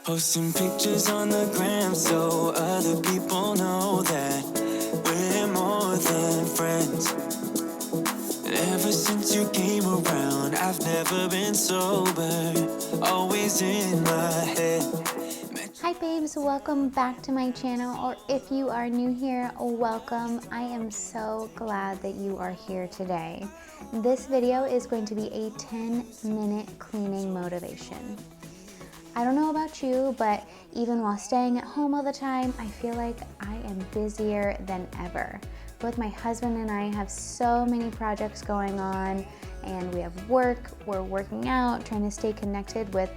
Posting pictures on the gram so other people know that we're more than friends. And ever since you came around, I've never been sober, always in my head. Hi babes, welcome back to my channel, or if you are new here, welcome. I am so glad that you are here today. This video is going to be a 10-minute cleaning motivation. I don't know about you, but even while staying at home all the time, I feel like I am busier than ever. Both my husband and I have so many projects going on, and we have work, we're working out, trying to stay connected with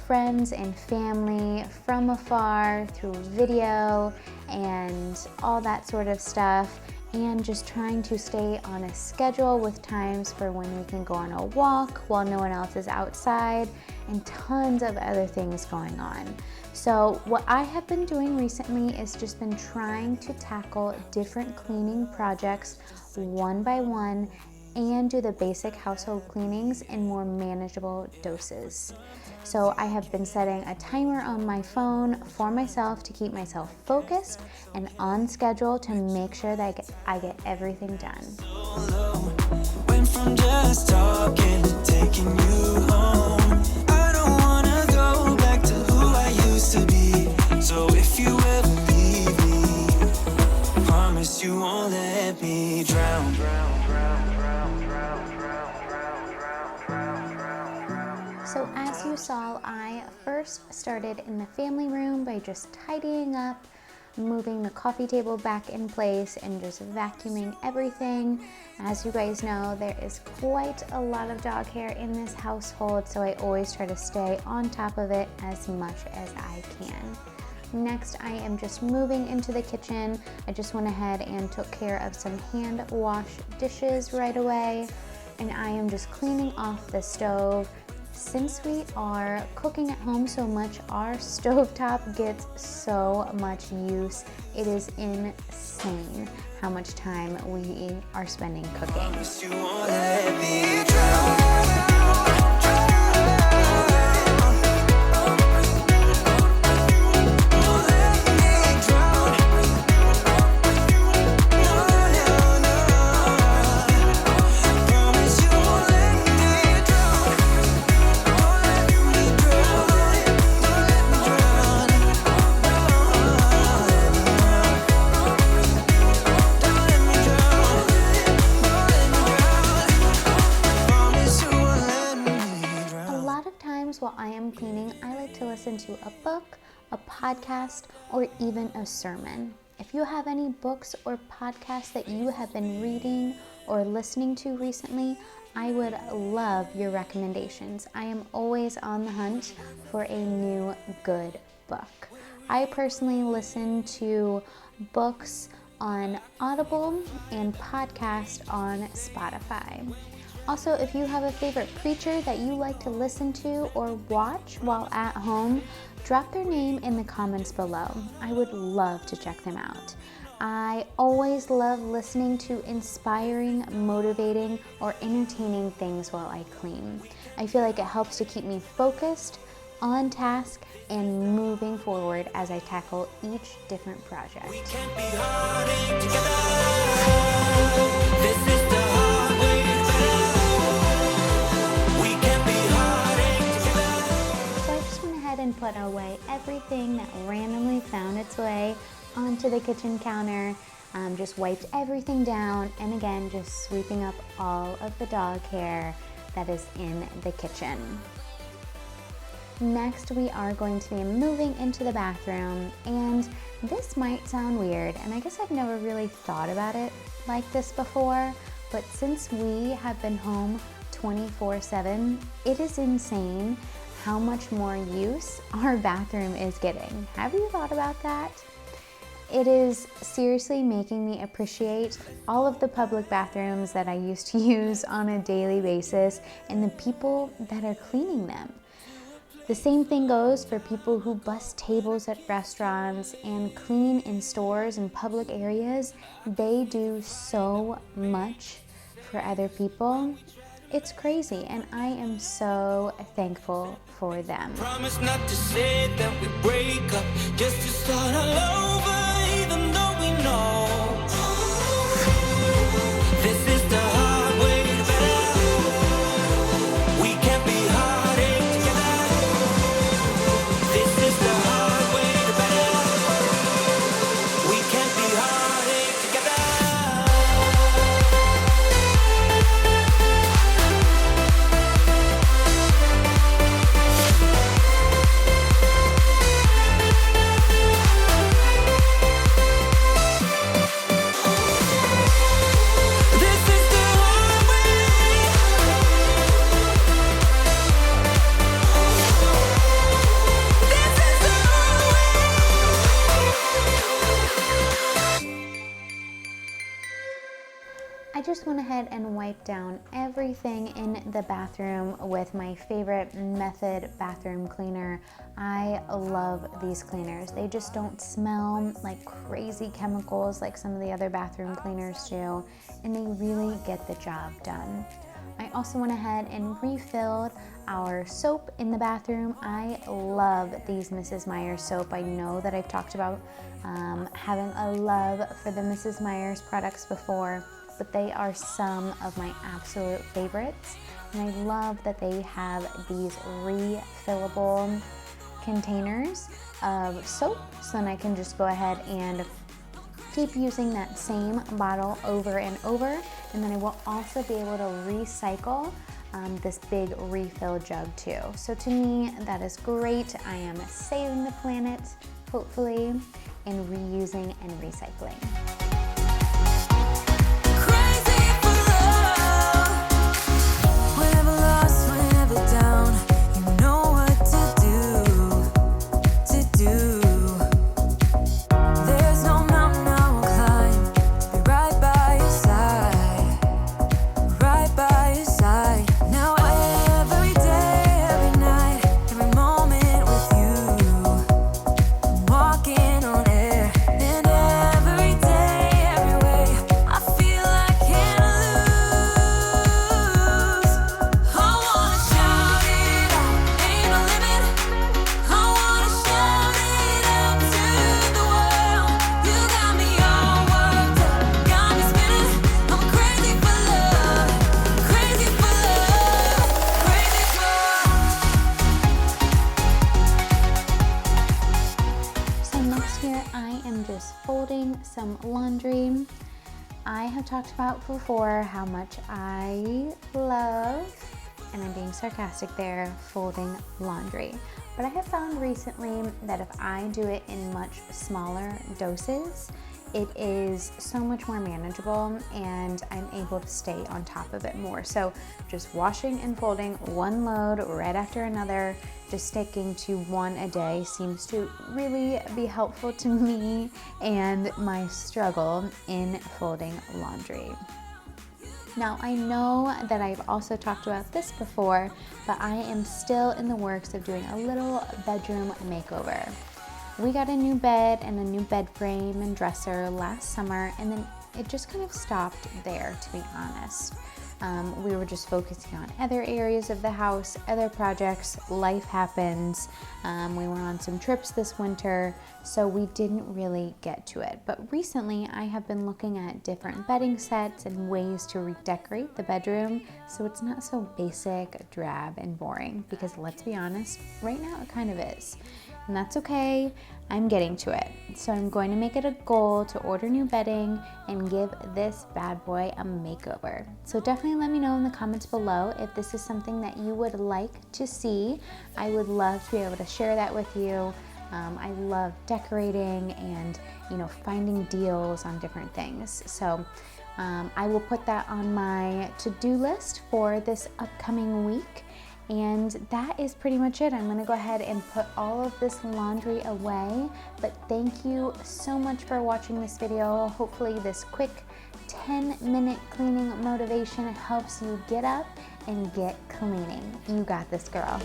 friends and family from afar through video and all that sort of stuff, and just trying to stay on a schedule with times for when we can go on a walk while no one else is outside, and tons of other things going on. So what I have been doing recently is just been trying to tackle different cleaning projects one by one and do the basic household cleanings in more manageable doses. So I have been setting a timer on my phone for myself to keep myself focused and on schedule to make sure that I get everything done. Went from just talking to taking you home. I don't wanna go back to who I used to be. So if you ever leave me, promise you won't let me drown. So as you saw, I first started in the family room by just tidying up, moving the coffee table back in place, and just vacuuming everything. As you guys know, there is quite a lot of dog hair in this household, so I always try to stay on top of it as much as I can. Next, I am just moving into the kitchen. I just went ahead and took care of some hand wash dishes right away, and I am just cleaning off the stove. Since we are cooking at home so much, our stovetop gets so much use. It is insane how much time we are spending cooking. While I am cleaning, I like to listen to a book, a podcast, or even a sermon. If you have any books or podcasts that you have been reading or listening to recently, I would love your recommendations. I am always on the hunt for a new good book. I personally listen to books on Audible and podcasts on Spotify. Also, if you have a favorite preacher that you like to listen to or watch while at home, drop their name in the comments below. I would love to check them out. I always love listening to inspiring, motivating, or entertaining things while I clean. I feel like it helps to keep me focused, on task, and moving forward as I tackle each different project. We can't be hurting together. This is the hard way. And put away everything that randomly found its way onto the kitchen counter. Just wiped everything down, and again, just sweeping up all of the dog hair that is in the kitchen. Next, we are going to be moving into the bathroom, and this might sound weird, and I guess I've never really thought about it like this before, but since we have been home 24/7, it is insane how much more use our bathroom is getting. Have you thought about that? It is seriously making me appreciate all of the public bathrooms that I used to use on a daily basis and the people that are cleaning them. The same thing goes for people who bus tables at restaurants and clean in stores and public areas. They do so much for other people, It's crazy, and I am so thankful for them. Promise not to say that we break up, just to start all over, even though we know this is the hard way to better. We can't be heartache together. This is the hard way to better. We can't be heartache together. I just went ahead and wiped down everything in the bathroom with my favorite Method bathroom cleaner. I love these cleaners. They just don't smell like crazy chemicals like some of the other bathroom cleaners do, and they really get the job done. I also went ahead and refilled our soap in the bathroom. I love these Mrs. Meyer's soap. I know that I've talked about having a love for the Mrs. Meyer's products before, but they are some of my absolute favorites. And I love that they have these refillable containers of soap, so then I can just go ahead and keep using that same bottle over and over. And then I will also be able to recycle this big refill jug too. So to me, that is great. I am saving the planet, hopefully, and reusing and recycling. Folding some laundry. I have talked about before how much I love, and I'm being sarcastic there, folding laundry. But I have found recently that if I do it in much smaller doses, it is so much more manageable and I'm able to stay on top of it more. So just washing and folding one load right after another, just sticking to one a day seems to really be helpful to me and my struggle in folding laundry. Now, I know that I've also talked about this before, but I am still in the works of doing a little bedroom makeover. We got a new bed and a new bed frame and dresser last summer, and then it just kind of stopped there, to be honest. We were just focusing on other areas of the house, other projects, life happens. We went on some trips this winter, so we didn't really get to it. But recently I have been looking at different bedding sets and ways to redecorate the bedroom so it's not so basic, drab, and boring, because let's be honest, right now it kind of is. And that's okay, I'm getting to it. So I'm going to make it a goal to order new bedding and give this bad boy a makeover. So definitely let me know in the comments below if this is something that you would like to see. I would love to be able to share that with you. I love decorating and finding deals on different things. So I will put that on my to-do list for this upcoming week. And that is pretty much it. I'm gonna go ahead and put all of this laundry away, but thank you so much for watching this video. Hopefully this quick 10-minute cleaning motivation helps you get up and get cleaning. You got this, girl.